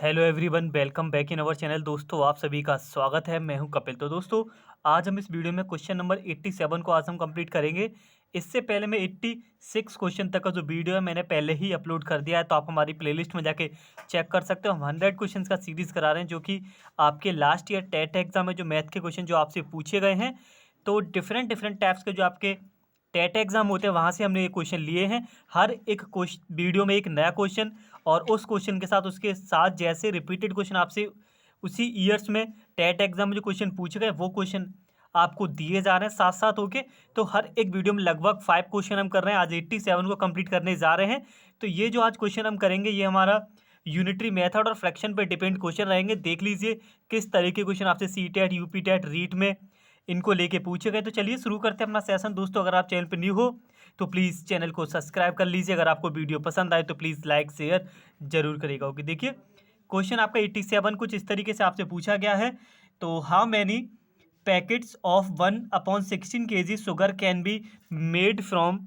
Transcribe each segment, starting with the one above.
Hello everyone, welcome back in our channel. दोस्तों, आप सभी का स्वागत है। मैं हूं कपिल। तो दोस्तों, आज हम इस वीडियो में क्वेश्चन नंबर 87 को आज हम कंप्लीट करेंगे। इससे पहले मैं 86 क्वेश्चन तक का जो वीडियो है मैंने पहले ही अपलोड कर दिया है, तो आप हमारी प्लेलिस्ट में जाके चेक कर सकते हो। हम 100 क्वेश्चन का सीरीज़ करा रहे हैं, जो कि आपके लास्ट ईयर टेट एग्जाम में जो मैथ के क्वेश्चन जो आपसे पूछे गए हैं, तो डिफरेंट डिफरेंट टाइप्स के जो आपके टेट एग्जाम होते हैं वहाँ से हमने ये क्वेश्चन लिए हैं। हर एक क्वेश्चन वीडियो में एक नया क्वेश्चन, और उस क्वेश्चन के साथ उसके साथ जैसे रिपीटेड क्वेश्चन आपसे उसी ईयर्स में टेट एग्जाम में जो क्वेश्चन पूछे गए वो क्वेश्चन आपको दिए जा रहे हैं साथ साथ होके। तो हर एक वीडियो में लगभग 5 क्वेश्चन हम कर रहे हैं। आज 87 को कंप्लीट करने जा रहे हैं। तो ये जो आज क्वेश्चन हम करेंगे ये हमारा यूनिटरी मेथड और फ्रैक्शन पर डिपेंड क्वेश्चन रहेंगे। देख लीजिए किस तरह के क्वेश्चन आपसे CTET, UP TET, REET में इनको लेके पूछे गए। तो चलिए शुरू करते हैं अपना सेशन। दोस्तों, अगर आप चैनल पर न्यू हो तो प्लीज़ चैनल को सब्सक्राइब कर लीजिए। अगर आपको वीडियो पसंद आए तो प्लीज़ लाइक शेयर जरूर करेगा। ओके, देखिए क्वेश्चन आपका 87 कुछ इस तरीके से आपसे पूछा गया है। तो how many packets of 1/16 kg sugar can be made from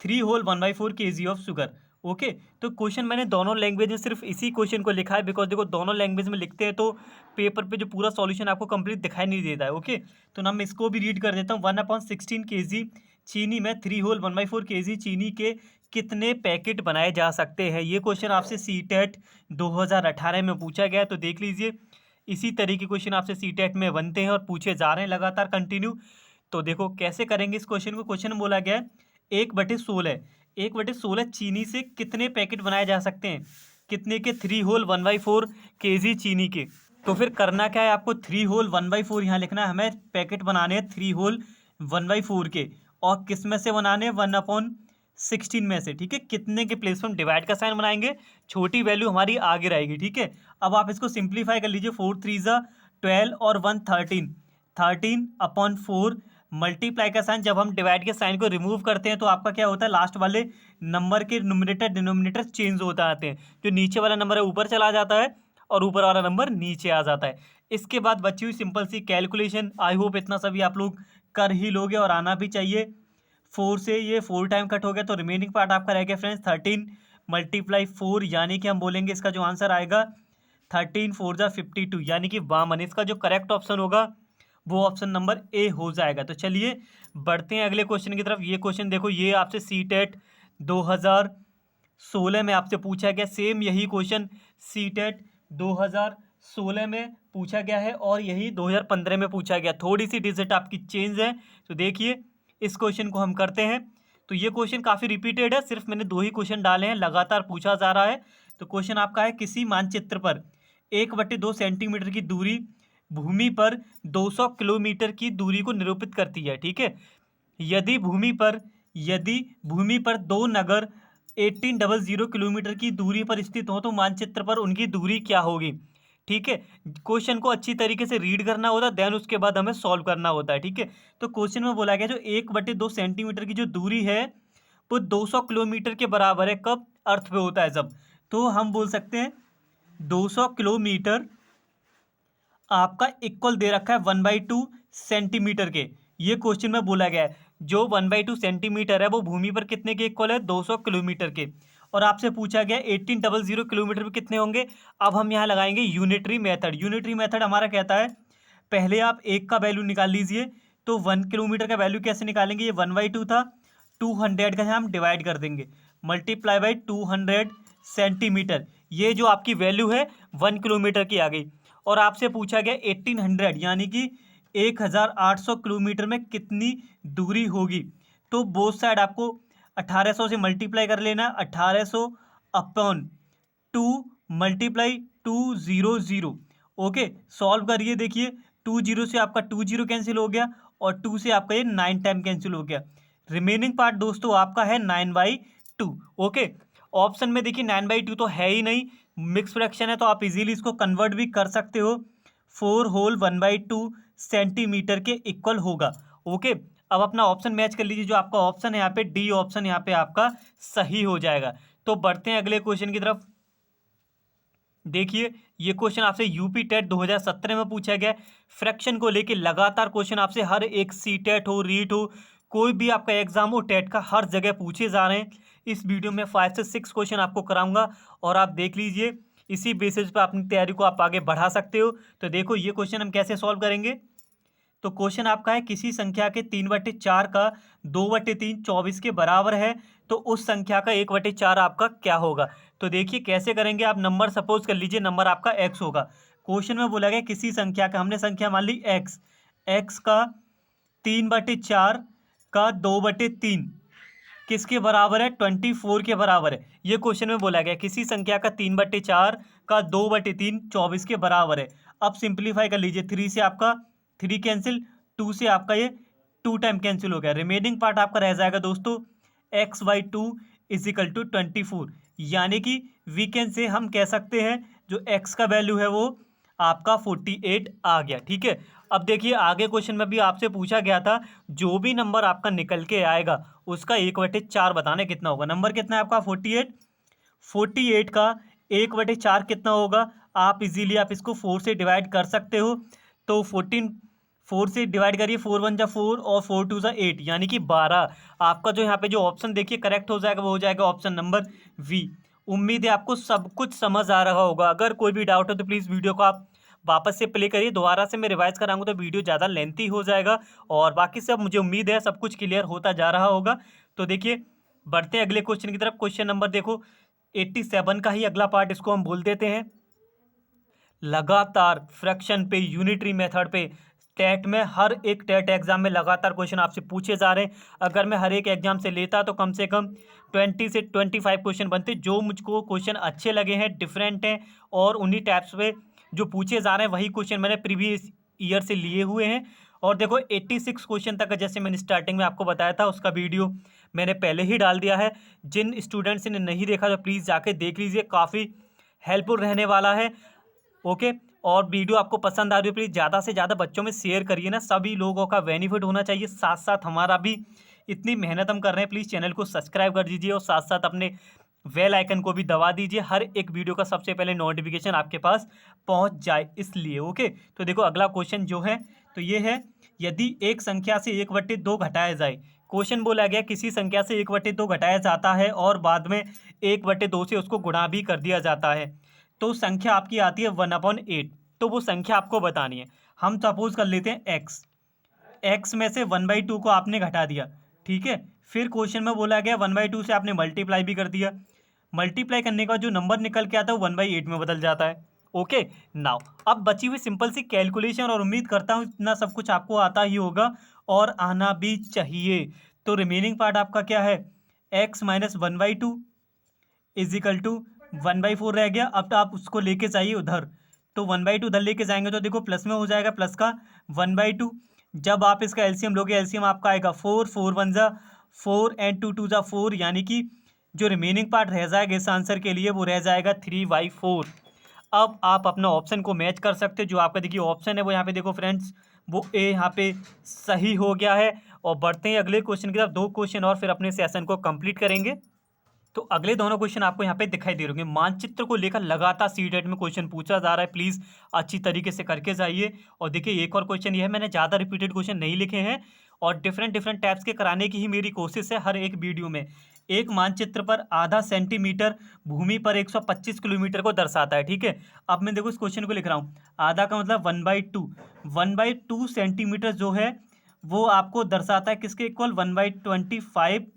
3 whole 1/4 kg of sugar. Okay, तो क्वेश्चन मैंने दोनों लैंग्वेज में सिर्फ इसी क्वेश्चन को लिखा है, बिकॉज देखो दोनों लैंग्वेज में लिखते हैं तो पेपर पे जो पूरा सॉल्यूशन आपको कंप्लीट दिखाई नहीं देता है। ओके, तो ना मैं इसको भी रीड कर देता हूँ। 1/16 kg चीनी में 3 होल 1/4 kg चीनी के कितने पैकेट बनाए जा सकते हैं। ये क्वेश्चन आपसे सी टेट 2018 में पूछा गया है। तो देख लीजिए इसी तरह के क्वेश्चन आपसे सी टेट में बनते हैं और पूछे जा रहे हैं लगातार कंटिन्यू। तो देखो कैसे करेंगे इस क्वेश्चन को। क्वेश्चन बोला गया है 1/16 चीनी से कितने पैकेट बनाए जा सकते हैं। कितने के? 3 होल 1/4 kg चीनी के। तो फिर करना क्या है आपको, 3 होल 1/4 यहाँ लिखना है। हमें पैकेट बनाने हैं 3 होल 1/4 के, और किस में से बनाने हैं? 1/16 में से। ठीक है, कितने के प्लेस पर हम डिवाइड का साइन बनाएंगे, छोटी वैल्यू हमारी आगे रहेगी। ठीक है, अब आप इसको सिंप्लीफाई कर लीजिए। 4 3 12 और 1 13, 13/4 मल्टीप्लाई का साइन। जब हम डिवाइड के साइन को रिमूव करते हैं तो आपका क्या होता है, लास्ट वाले नंबर के न्यूमरेटर डिनोमिनेटर चेंज होते आते हैं। जो नीचे वाला नंबर है ऊपर चला जाता है और ऊपर वाला नंबर नीचे आ जाता है। इसके बाद बची हुई सिंपल सी कैलकुलेशन। आई होप इतना सभी आप लोग कर ही लोगे और आना भी चाहिए। 4 से ये 4 टाइम कट हो गया, तो रिमेनिंग पार्ट आपका रह गया फ्रेंड्स 13 × 4, यानी कि हम बोलेंगे इसका जो आंसर आएगा 13 4 52, यानी कि वामन। इसका जो करेक्ट ऑप्शन होगा वो ऑप्शन नंबर ए हो जाएगा। तो चलिए बढ़ते हैं अगले क्वेश्चन की तरफ। ये क्वेश्चन देखो, ये आपसे सी टेट 2016 में आपसे पूछा गया। सेम यही क्वेश्चन सी टेट 2016 में पूछा गया है और यही 2015 में पूछा गया। थोड़ी सी डिजिट आपकी चेंज है। तो देखिए इस क्वेश्चन को हम करते हैं। तो ये क्वेश्चन काफ़ी रिपीटेड है, सिर्फ मैंने 2 ही क्वेश्चन डाले हैं, लगातार पूछा जा रहा है। तो क्वेश्चन आपका है, किसी मानचित्र पर 1/2 सेंटीमीटर की दूरी भूमि पर 200 किलोमीटर की दूरी को निरूपित करती है। ठीक है, यदि भूमि पर दो नगर 1800 किलोमीटर की दूरी पर स्थित हो तो मानचित्र पर उनकी दूरी क्या होगी। ठीक है, क्वेश्चन को अच्छी तरीके से रीड करना होता है, देन उसके बाद हमें सॉल्व करना होता है। ठीक है, तो क्वेश्चन में बोला गया जो 1/2 सेंटीमीटर की जो दूरी है वो 200 किलोमीटर के बराबर है। कब? अर्थ पे होता है जब। तो हम बोल सकते हैं 200 किलोमीटर आपका इक्वल दे रखा है 1/2 सेंटीमीटर के। ये क्वेश्चन में बोला गया है जो 1/2 सेंटीमीटर है वो भूमि पर कितने के इक्वल है, 200 किलोमीटर के। और आपसे पूछा गया 1800 किलोमीटर पर कितने होंगे। अब हम यहाँ लगाएंगे यूनिटरी मेथड। यूनिटरी मेथड हमारा कहता है पहले आप एक का वैल्यू निकाल लीजिए। तो 1 किलोमीटर का वैल्यू कैसे निकालेंगे, ये 1/2 था, 200 का हम डिवाइड कर देंगे, मल्टीप्लाई बाई 200 सेंटीमीटर। ये जो आपकी वैल्यू है 1 किलोमीटर की आ गई। और आपसे पूछा गया 1800 यानी कि 1800 किलोमीटर में कितनी दूरी होगी। तो बोथ साइड आपको 1800 से मल्टीप्लाई कर लेना। 1800 अपॉन 2 मल्टीप्लाई 200। ओके, सॉल्व करिए। देखिए 20 से आपका 20 कैंसिल हो गया और 2 से आपका ये 9 टाइम कैंसिल हो गया। रिमेनिंग पार्ट दोस्तों आपका है 9/2। ओके, ऑप्शन में देखिए 9/2 तो है ही नहीं, मिक्स फ्रैक्शन है, तो आप इजीली इसको कन्वर्ट भी कर सकते हो। 4 होल 1/2 सेंटीमीटर के इक्वल होगा। ओके, अब अपना ऑप्शन मैच कर लीजिए। जो आपका ऑप्शन है यहाँ पे डी ऑप्शन यहाँ पे आपका सही हो जाएगा। तो बढ़ते हैं अगले क्वेश्चन की तरफ। देखिए ये क्वेश्चन आपसे यूपी टेट 2017 में पूछा गया। फ्रैक्शन को लेके लगातार क्वेश्चन आपसे हर एक सी टेट हो, रीट हो, कोई भी आपका एग्जाम हो टेट का, हर जगह पूछे जा रहे हैं। इस वीडियो में 5 से 6 क्वेश्चन आपको कराऊंगा और आप देख लीजिए, इसी बेसिस पे अपनी तैयारी को आप आगे बढ़ा सकते हो। तो देखो ये क्वेश्चन हम कैसे सॉल्व करेंगे। तो क्वेश्चन आपका है किसी संख्या के 3/4 का 2/3 24 के बराबर है, तो उस संख्या का 1/4 आपका क्या होगा। तो देखिए कैसे करेंगे आप। नंबर सपोज कर लीजिए, नंबर आपका x होगा। क्वेश्चन में बोला गया किसी संख्या का, हमने संख्या मान ली x का 3/4 का 2/3 किसके बराबर है, 24 के बराबर है। ये क्वेश्चन में बोला गया किसी संख्या का 3/4 का 2/3 24 के बराबर है। अब सिंप्लीफाई कर लीजिए, 3 से आपका 3 कैंसिल, 2 से आपका ये 2 टाइम कैंसिल हो गया। रिमेनिंग पार्ट आपका रह जाएगा दोस्तों x/2 इजिकल टू 24, यानी कि वीकेंड से हम कह सकते हैं जो x का वैल्यू है वो आपका 48 आ गया। ठीक है, अब देखिए आगे क्वेश्चन में भी आपसे पूछा गया था जो भी नंबर आपका निकल के आएगा उसका 1/4 बताने कितना होगा। नंबर कितना है आपका 48 का 1/4 कितना होगा। आप इजीली आप इसको 4 से डिवाइड कर सकते हो। तो 4 से डिवाइड करिए, 4 1 जा 4 और 4 2 जा 8, यानी कि 12। आपका जो यहाँ पे जो ऑप्शन देखिए करेक्ट हो जाएगा वो हो जाएगा ऑप्शन नंबर वी। उम्मीद है आपको सब कुछ समझ आ रहा होगा। अगर कोई भी डाउट हो तो प्लीज़ वीडियो को आप वापस से प्ले करिए। दोबारा से मैं रिवाइज कराऊंगा तो वीडियो ज़्यादा लेंथी हो जाएगा, और बाकी सब मुझे उम्मीद है सब कुछ क्लियर होता जा रहा होगा। तो देखिए बढ़ते हैं अगले क्वेश्चन की तरफ। क्वेश्चन नंबर देखो 87 का ही अगला पार्ट, इसको हम बोल देते हैं लगातार फ्रैक्शन पे, यूनिटरी मेथड पे। टेट में हर एक टेट एग्जाम में लगातार क्वेश्चन आपसे पूछे जा रहे हैं। अगर मैं हर एक एग्जाम से लेता तो कम से कम 20 से 25 क्वेश्चन बनते। जो मुझको क्वेश्चन अच्छे लगे हैं, डिफरेंट हैं और उन्हीं टाइप्स पे जो पूछे जा रहे हैं वही क्वेश्चन मैंने प्रीवियस ईयर से लिए हुए हैं। और देखो 86 क्वेश्चन तक जैसे मैंने स्टार्टिंग में आपको बताया था उसका वीडियो मैंने पहले ही डाल दिया है। जिन स्टूडेंट्स ने नहीं देखा तो प्लीज़ जाके देख लीजिए, काफ़ी हेल्पफुल रहने वाला है। ओके, और वीडियो आपको पसंद आ रही है प्लीज़ ज़्यादा से ज़्यादा बच्चों में शेयर करिए ना, सभी लोगों का बेनिफिट होना चाहिए। साथ साथ हमारा भी इतनी मेहनत हम कर रहे हैं, प्लीज़ चैनल को सब्सक्राइब कर दीजिए और साथ साथ अपने बेल आइकन को भी दबा दीजिए, हर एक वीडियो का सबसे पहले नोटिफिकेशन आपके पास पहुंच जाए इसलिए। ओके, तो देखो अगला क्वेश्चन जो है तो ये है यदि एक संख्या से 1/2 घटाया जाए। क्वेश्चन बोला गया किसी संख्या से 1/2 घटाया जाता है और बाद में 1/2 से उसको गुणा भी कर दिया जाता है, तो संख्या आपकी आती है 1/8। तो वो संख्या आपको बतानी है। हम सपोज कर लेते हैं x में से 1/2 को आपने घटा दिया। ठीक है, फिर क्वेश्चन में बोला गया 1/2 से आपने मल्टीप्लाई भी कर दिया। मल्टीप्लाई करने का जो नंबर निकल के आता है वो 1/8 में बदल जाता है। ओके, नाउ अब बची हुई सिंपल सी कैलकुलेशन, और उम्मीद करता हूँ इतना सब कुछ आपको आता ही होगा और आना भी चाहिए। तो रिमेनिंग पार्ट आपका क्या है, x माइनस 1/2 इजिकल टू 1/4 रह गया। अब तो आप उसको लेके जाइए उधर, तो 1/2 उधर लेके जाएंगे तो देखो प्लस में हो जाएगा, प्लस का 1/2। जब आप इसका एलसीएम लोगे, एलसीएम आपका आएगा 4 4 1 जा 4 एंड 2 2 जा 4, यानी कि जो रिमेनिंग पार्ट रह जाएगा इस आंसर के लिए वो रह जाएगा 3/4। अब आप अपना ऑप्शन को मैच कर सकते हो। जो आपका देखिए ऑप्शन है वो यहाँ पे देखो फ्रेंड्स, वो ए यहाँ पे सही हो गया है। और बढ़ते हैं अगले क्वेश्चन की तरफ, 2 क्वेश्चन और फिर अपने सेशन को कंप्लीट करेंगे। तो अगले दोनों क्वेश्चन आपको यहाँ पे दिखाई दे रहे होंगे। मानचित्र को लेकर लगातार सीटेट में क्वेश्चन पूछा जा रहा है, प्लीज़ अच्छी तरीके से करके जाइए। और देखिए एक और क्वेश्चन ये है, मैंने ज़्यादा रिपीटेड क्वेश्चन नहीं लिखे हैं और डिफरेंट डिफरेंट टाइप्स के कराने की ही मेरी कोशिश है हर एक वीडियो में। एक मानचित्र पर आधा सेंटीमीटर भूमि पर 125 किलोमीटर को दर्शाता है। ठीक है, अब मैं देखो इस क्वेश्चन को लिख रहा हूँ, आधा का मतलब 1/2 सेंटीमीटर जो है वो आपको दर्शाता है किसके इक्वल, 1/25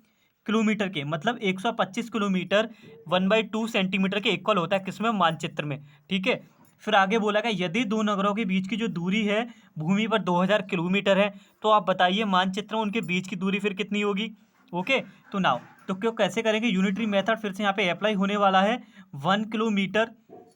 किलोमीटर के, मतलब 125 किलोमीटर 1/2 सेंटीमीटर के इक्वल होता है किसमें, मानचित्र में। ठीक है, फिर आगे बोला गया यदि दो नगरों के बीच की जो दूरी है भूमि पर 2000 किलोमीटर है, तो आप बताइए मानचित्र में उनके बीच की दूरी फिर कितनी होगी। ओके, तो नाउ तो क्यों कैसे करेंगे, यूनिटरी मेथड फिर से यहाँ पे अप्लाई होने वाला है। 1 kilometre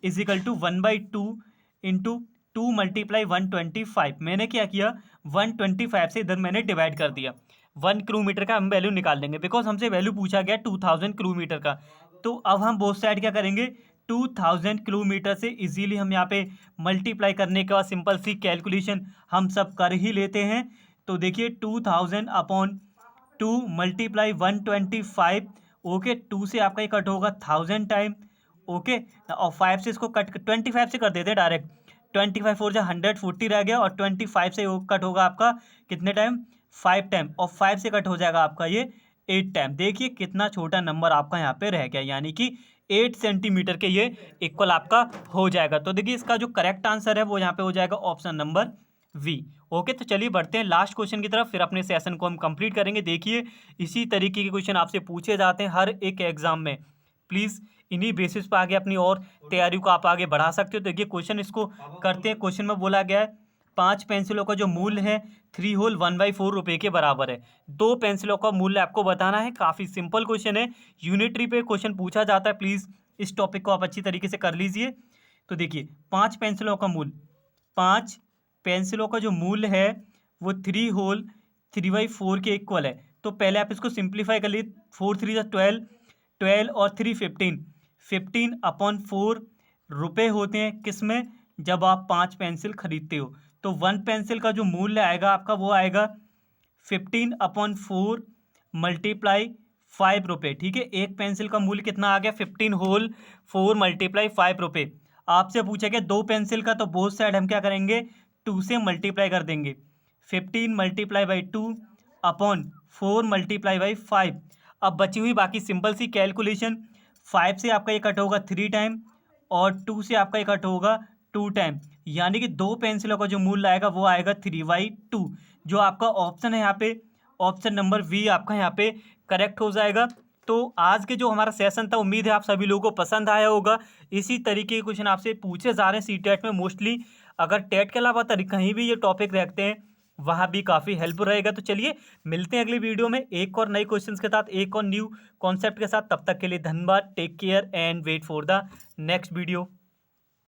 is equal to 1/2 into 2 multiply 125। मैंने क्या किया, 125 से इधर मैंने डिवाइड कर दिया। 1 किलोमीटर का हम वैल्यू निकाल लेंगे बिकॉज हमसे वैल्यू पूछा गया 2000 किलोमीटर का। तो अब हम बोथ साइड क्या करेंगे, 2000 किलोमीटर से इजीली हम यहाँ पे मल्टीप्लाई करने के बाद सिंपल सी कैलकुलेशन हम सब कर ही लेते हैं। तो देखिए 2000/2 मल्टीप्लाई 125। ओके, 2 से आपका ये कट होगा 1000 टाइम। ओके, और 5 से इसको कट 25 से कर देते हैं डायरेक्ट। 25 4 जा 140 रह गया, और 25 से कट होगा आपका कितने टाइम, 5 टाइम, और 5 से कट हो जाएगा आपका ये 8 टाइम। देखिए कितना छोटा नंबर आपका यहाँ पे रह गया, यानी कि 8 सेंटीमीटर के ये इक्वल आपका हो जाएगा। तो देखिए इसका जो करेक्ट आंसर है वो यहाँ पे हो जाएगा ऑप्शन नंबर वी। ओके, तो चलिए बढ़ते हैं लास्ट क्वेश्चन की तरफ, फिर अपने सेशन को हम कंप्लीट करेंगे। देखिए इसी तरीके के क्वेश्चन आपसे पूछे जाते हैं हर एक एग्जाम में। प्लीज़ इन्हीं बेसिस पर आगे अपनी और तैयारी को आप आगे बढ़ा सकते हो। तो देखिए क्वेश्चन इसको करते हैं। क्वेश्चन में बोला गया है 5 पेंसिलों का जो मूल्य है 3 होल 1/4 रुपये के बराबर है। 2 पेंसिलों का मूल्य आपको बताना है। काफ़ी सिंपल क्वेश्चन है, यूनिटरी पे क्वेश्चन पूछा जाता है। प्लीज़ इस टॉपिक को आप अच्छी तरीके से कर लीजिए। तो देखिए 5 पेंसिलों का मूल्य, 5 पेंसिलों का जो मूल्य है वो 3 होल 3/4 के इक्वल है। तो पहले आप इसको सिंप्लीफाई कर लीजिए। 4 3 12, 12 और 3 15, 15/4 रुपये होते हैं किस में, जब आप 5 पेंसिल खरीदते हो। तो 1 पेंसिल का जो मूल्य आएगा आपका वो आएगा 15/4 मल्टीप्लाई 5 रुपये। ठीक है, एक पेंसिल का मूल्य कितना आ गया 15 होल 4 मल्टीप्लाई 5 रुपये। आपसे पूछा गया 2 पेंसिल का, तो बोथ साइड हम क्या करेंगे 2 से मल्टीप्लाई कर देंगे। 15 multiply by 2 upon 4 multiply by 5। अब बची हुई बाकी सिंपल सी कैलकुलेशन, 5 से आपका ये कट होगा 3 टाइम और 2 से आपका ये कट होगा 2 टाइम, यानी कि 2 पेंसिलों का जो मूल्य आएगा वो आएगा 3/2। जो आपका ऑप्शन है यहाँ पे ऑप्शन नंबर वी आपका यहाँ पे करेक्ट हो जाएगा। तो आज के जो हमारा सेशन था, उम्मीद है आप सभी लोगों को पसंद आया होगा। इसी तरीके के क्वेश्चन आपसे पूछे जा रहे हैं सीटेट में मोस्टली। अगर टेट के अलावा कहीं भी ये टॉपिक रखते हैं वहाँ भी काफ़ी हेल्प रहेगा। तो चलिए मिलते हैं अगली वीडियो में एक और नए क्वेश्चन के साथ, एक और न्यू कॉन्सेप्ट के साथ। तब तक के लिए धन्यवाद, take care and wait for the next video.